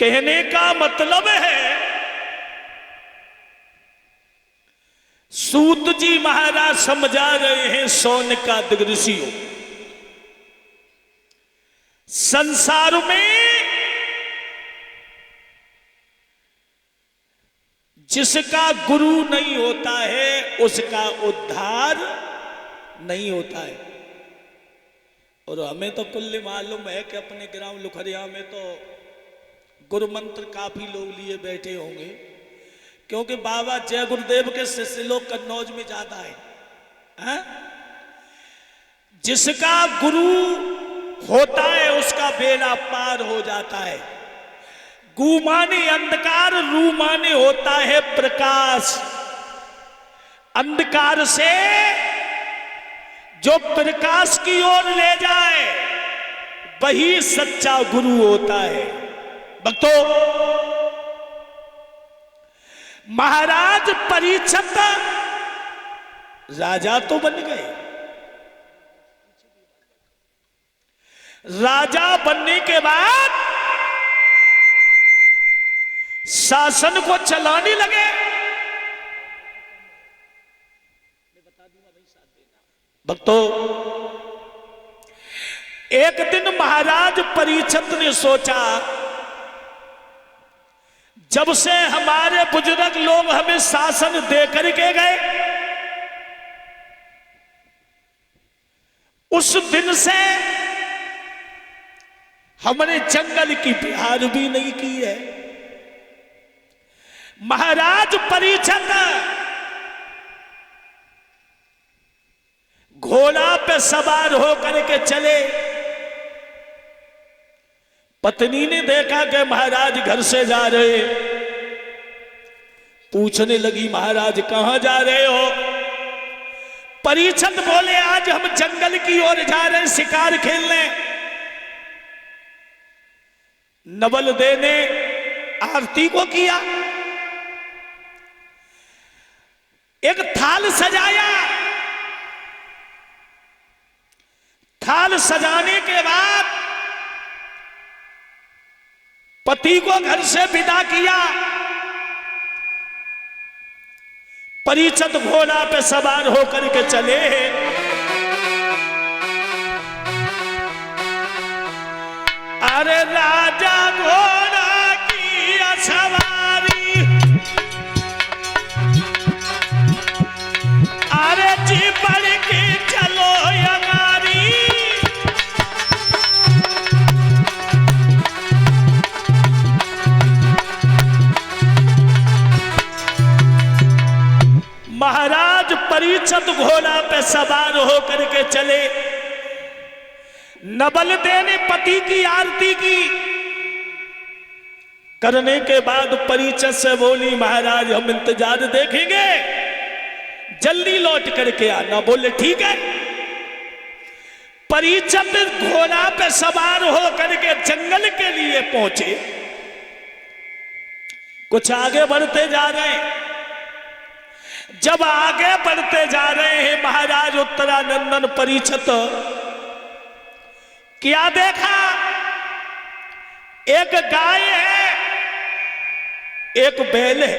कहने का मतलब है सूत जी महाराज समझा रहे हैं शौनकादिक ऋषियों, संसार में जिसका गुरु नहीं होता है उसका उद्धार नहीं होता है। और हमें तो कुल्ले मालूम है कि अपने ग्राम लुखरिया में तो गुरु मंत्र काफी लोग लिए बैठे होंगे, क्योंकि बाबा जय गुरुदेव के शिष्य लोग कन्नौज में ज्यादा है। जिसका गुरु होता है उसका बेड़ा पार हो जाता है। गु माने अंधकार, रू माने होता है प्रकाश। अंधकार से जो प्रकाश की ओर ले जाए वही सच्चा गुरु होता है। भक्तों, महाराज परीक्षित राजा तो बन गए, राजा बनने के बाद शासन को चलाने लगे। भक्तों, एक दिन महाराज परीक्षित ने सोचा, जब से हमारे बुजुर्ग लोग हमें शासन दे करके गए, उस दिन से हमने जंगल की बिहार भी नहीं की है। महाराज परीक्षित घोड़ा पे सवार होकर के चले। पत्नी ने देखा कि महाराज घर से जा रहे, पूछने लगी, महाराज कहां जा रहे हो? परीक्षित बोले, आज हम जंगल की ओर जा रहे हैं शिकार खेलने। नवल दे ने आरती को किया, एक थाल सजाया। थाल सजाने के बाद पति को घर से विदा किया। परीक्षित घोड़ा पे सवार होकर के चले। अरे राजा घोड़ा की सवारी, अरे जी बढ़ के चलो यगारी। महाराज परीक्षित घोड़ा पे सवार होकर के चले। नवल दे ने पति की आरती की। करने के बाद परीक्षित से बोली, महाराज हम इंतजार देखेंगे, जल्दी लौट करके आना। बोले ठीक है। परीक्षित घोड़ा पे सवार होकर के जंगल के लिए पहुंचे। कुछ आगे बढ़ते जा रहे हैं। जब आगे बढ़ते जा रहे हैं, महाराज उत्तरानंदन परीक्षित क्या देखा? एक गाय है, एक बैल है।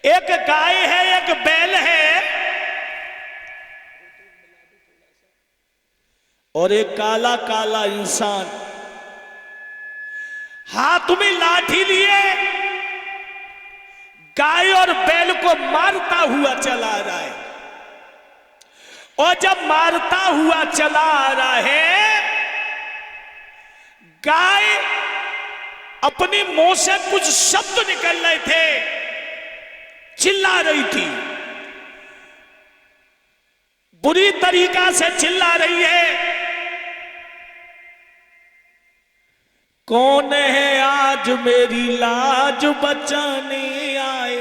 एक गाय है, एक बैल है, और एक काला काला इंसान हाथ में लाठी लिए गाय और बैल को मारता हुआ चला आ रहा है। और जब मारता हुआ चला आ रहा है, गाय अपने मुंह से कुछ शब्द निकल रहे थे, चिल्ला रही थी, बुरी तरीका से चिल्ला रही है। कौन है आज मेरी लाज बचाने आए,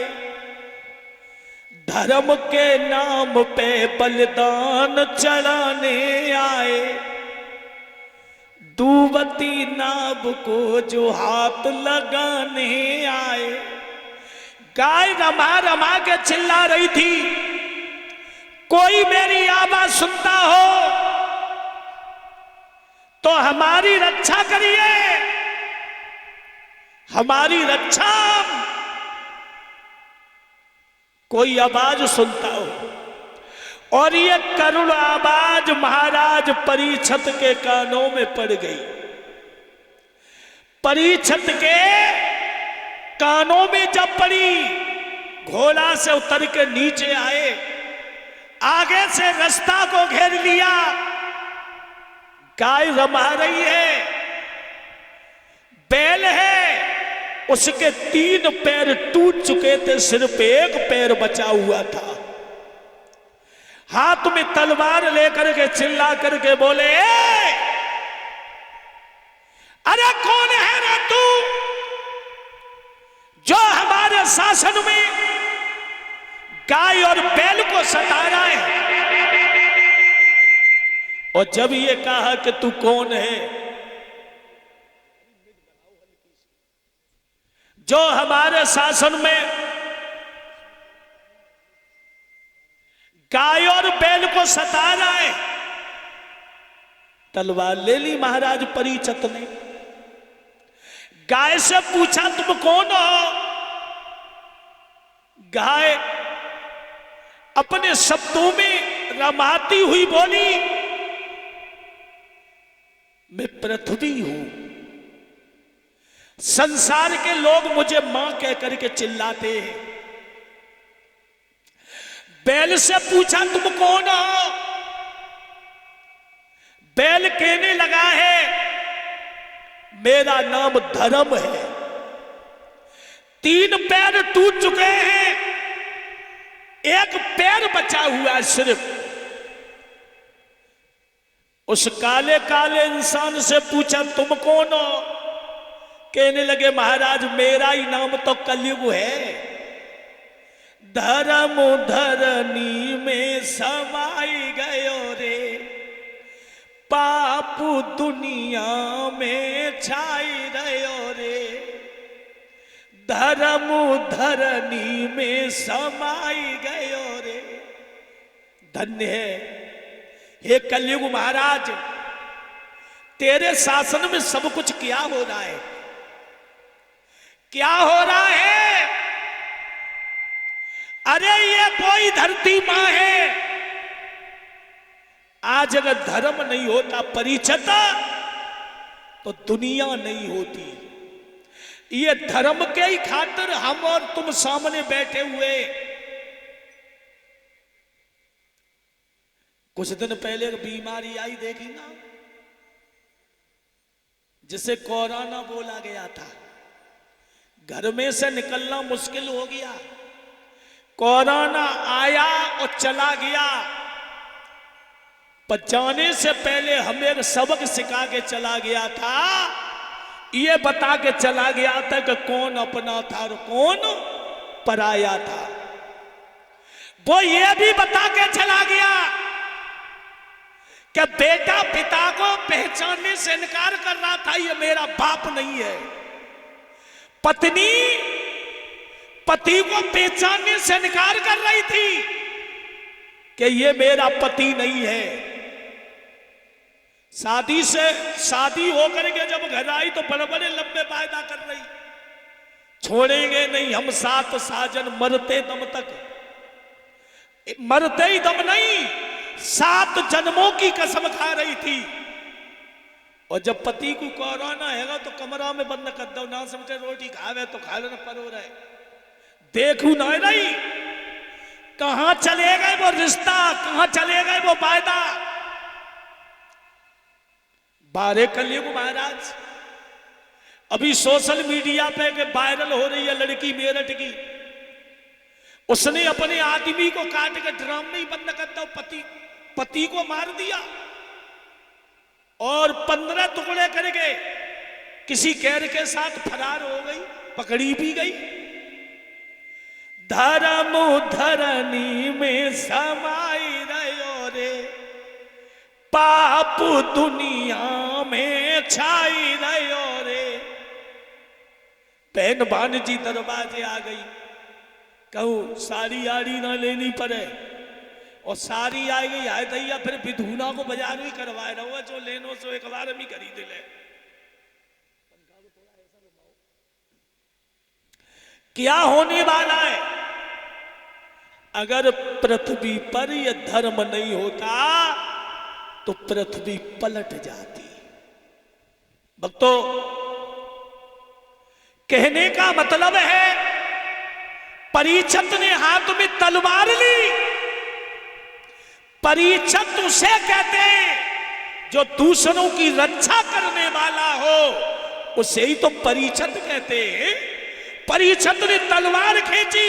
धर्म के नाम पे बलिदान चढ़ाने आए, डूबती नाव को जो हाथ लगाने आए। गाय रमा रमा के चिल्ला रही थी, कोई मेरी आवाज सुनता हो तो हमारी रक्षा करिए। हमारी रक्षा कोई आवाज सुनता हो। और ये करुण आवाज महाराज परीक्षित के कानों में पड़ गई। परीक्षित के कानों में जब पड़ी, घोड़ा से उतर के नीचे आए, आगे से रास्ता को घेर लिया। गाय रमा रही है, बैल है, उसके 3 पैर टूट चुके थे, सिर्फ एक पैर बचा हुआ था। हाथ में तलवार लेकर के चिल्ला करके बोले, अरे कौन है रे तू जो हमारे शासन में गाय और बैल को सता रहा है? और जब ये कहा कि तू कौन है जो हमारे शासन में गाय और बैल को सता रहा है, तलवार ले ली महाराज परीक्षित ने। गाय से पूछा तुम कौन हो? गाय अपने शब्दों में रमाती हुई बोली, मैं पृथ्वी हूं। संसार के लोग मुझे मां कह करके चिल्लाते हैं। बैल से पूछा तुम कौन हो? बैल कहने लगा है, मेरा नाम धर्म है। 3 पैर टूट चुके हैं, एक पैर बचा हुआ है सिर्फ। उस काले काले इंसान से पूछा तुम कौन हो? कहने लगे महाराज मेरा ही नाम तो कलयुग है। धर्म धरनी में समाई गयो रे, पाप दुनिया में छाई रहो रे। धर्म धरनी में समाई गयो रे। धन्य है हे कलयुग महाराज, तेरे शासन में सब कुछ क्या हो रहा है? क्या हो रहा है? अरे ये कोई धरती मां है। आज अगर धर्म नहीं होता परीक्षित, तो दुनिया नहीं होती। ये धर्म के ही खातिर हम और तुम सामने बैठे हुए। कुछ दिन पहले एक बीमारी आई देखी ना, जिसे कोरोना बोला गया था। घर में से निकलना मुश्किल हो गया। कोरोना आया और चला गया। पर जाने से पहले हमें एक सबक सिखा के चला गया था। ये बता के चला गया था कि कौन अपना था और कौन पराया था। वो ये भी बता के चला गया कि बेटा पिता को पहचानने से इनकार कर रहा था, ये मेरा बाप नहीं है। पत्नी पति को पहचानने से इनकार कर रही थी कि ये मेरा पति नहीं है। शादी होकर के जब घर आई तो बड़े बड़े लंबे वायदा कर रही, छोड़ेंगे नहीं हम साथ साजन मरते दम तक। मरते ही दम नहीं, 7 जन्मों की कसम खा रही थी। और जब पति को कोरोना हैगा तो कमरा में बंद कर दो, ना समझे रोटी खावे तो खा लेना परो रहे। देखू ना नहीं कहां चले गए वो रिश्ता, कहां चले गए वो वायदा। बारे कलयुग महाराज। अभी सोशल मीडिया पे वायरल हो रही है लड़की मेरठ की। उसने अपने आदमी को काट के ड्रम में ही बंद कर दो, पति को मार दिया और 15 टुकड़े करके किसी गैर के साथ फरार हो गई, पकड़ी भी गई। धर्म धरनी में समाई रहो रे, पाप दुनिया में छाई रहो रे। बहन भानजी दरवाजे आ गई, कहूं साड़ी आड़ी ना लेनी पड़े। और सारी आ गई है दैया, फिर विधूना को बाजार भी करवाए रहो, जो लेनो सो एक बार में खरीद ले। क्या होने वाला है? अगर पृथ्वी पर यह धर्म नहीं होता तो पृथ्वी पलट जाती। भक्तों, कहने का मतलब है परीक्षित ने हाथ में तलवार ली। परीक्षित उसे कहते हैं जो दूसरों की रक्षा करने वाला हो, उसे ही तो परीक्षित कहते हैं। परीक्षित ने तलवार खींची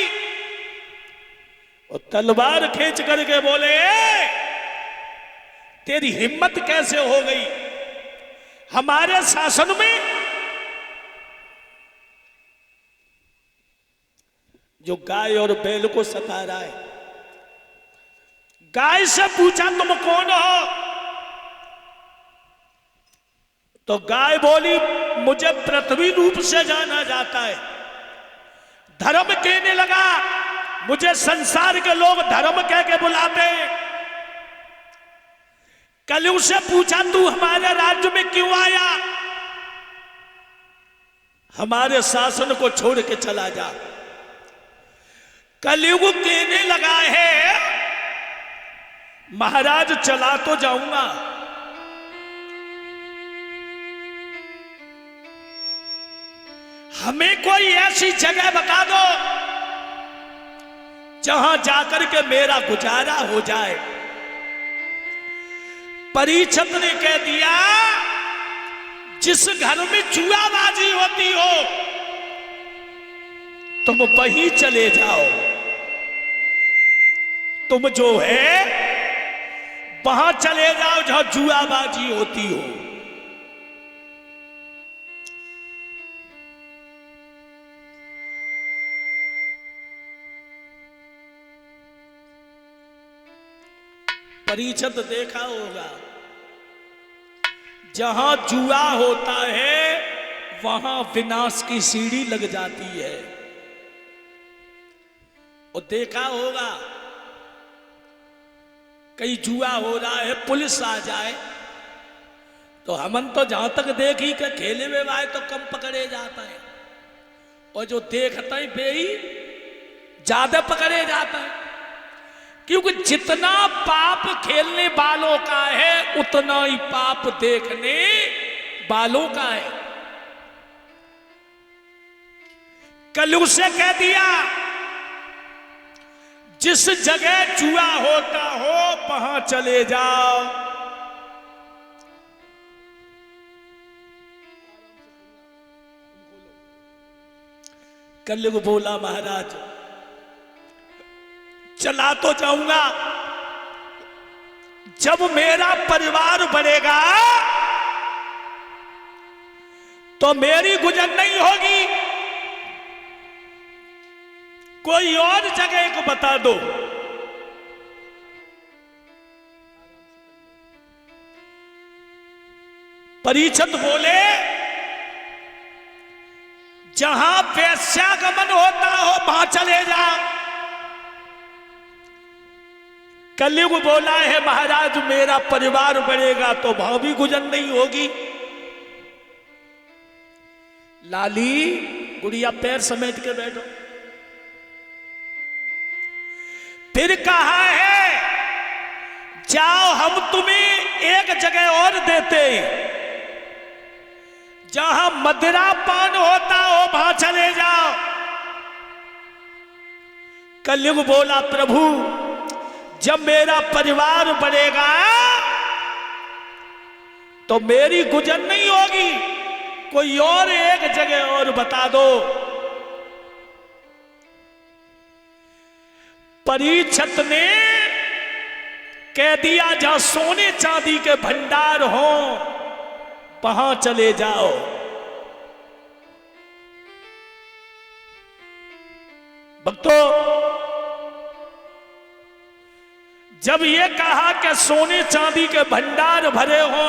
और तलवार खींच करके बोले, तेरी हिम्मत कैसे हो गई हमारे शासन में? जो गाय और बैल को सता रहा है। गाय से पूछा तुम कौन हो? तो गाय बोली, मुझे पृथ्वी रूप से जाना जाता है। धर्म कहने लगा, मुझे संसार के लोग धर्म कह के बुलाते हैं। कलयुग से पूछा, तू हमारे राज्य में क्यों आया? हमारे शासन को छोड़ के चला जा। कलयुग कहने लगा है, महाराज चला तो जाऊंगा, हमें कोई ऐसी जगह बता दो जहां जाकर के मेरा गुजारा हो जाए। परीक्षित ने कह दिया, जिस घर में जुआबाजी होती हो तुम वहीं चले जाओ। तुम जो है वहां चले जाओ जहां जुआबाजी होती हो। परीक्षित देखा होगा, जहां जुआ होता है वहां विनाश की सीढ़ी लग जाती है। और देखा होगा, कहीं जुआ हो रहा है, पुलिस आ जाए तो हमन तो जहां तक देखी कि खेले में आए तो कम पकड़े जाता है, और जो देखता है वे ही ज्यादा पकड़े जाता है। क्योंकि जितना पाप खेलने वालों का है उतना ही पाप देखने वालों का है। कलयुग से कह दिया, जिस जगह जुआ होता हो वहां चले जाओ। कलयुग बोला, महाराज चला तो जाऊंगा, जब मेरा परिवार बढ़ेगा तो मेरी गुजर नहीं होगी, कोई और जगह को बता दो। परीक्षित बोले, जहां वैश्यागमन होता हो वहां चले जाओ। कलयुग बोला है, महाराज मेरा परिवार बढ़ेगा तो वहां भी गुजर नहीं होगी। लाली गुड़िया पैर समेट के बैठो। फिर कहा है, जाओ हम तुम्हें एक जगह और देते, जहां मदिरा पान होता हो वहां चले जाओ। कलयुग बोला, प्रभु जब मेरा परिवार बढ़ेगा तो मेरी गुजर नहीं होगी, कोई और एक जगह और बता दो। परीक्षित ने कह दिया, जहां सोने चांदी के भंडार हो वहां चले जाओ। भक्तों, जब ये कहा कि सोने चांदी के भंडार भरे हो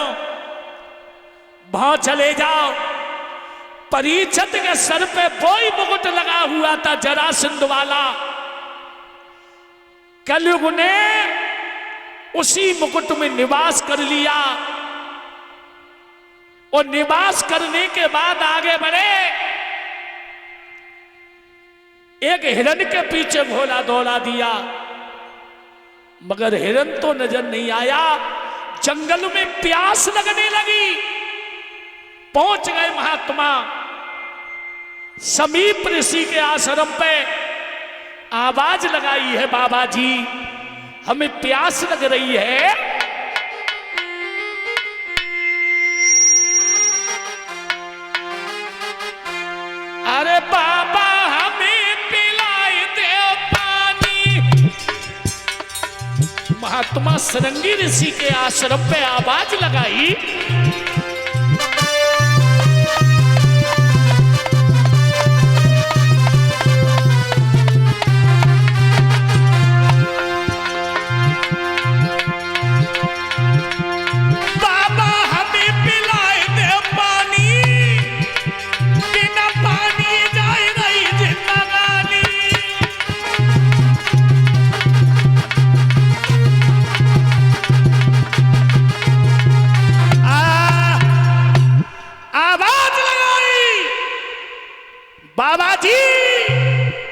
वहां चले जाओ, परीक्षित के सर पे वही मुकुट लगा हुआ था जरासंध वाला। कलयुग ने उसी मुकुट में निवास कर लिया और निवास करने के बाद आगे बढ़े। एक हिरन के पीछे भोला दौड़ा दिया, मगर हिरन तो नजर नहीं आया। जंगल में प्यास लगने लगी, पहुंच गए महात्मा समीप ऋषि के आश्रम पे। आवाज लगाई है, बाबा जी हमें प्यास लग रही है। अरे बाबा हमें पिलाए दे पानी। महात्मा सरंगी ऋषि के आश्रम पे आवाज लगाई,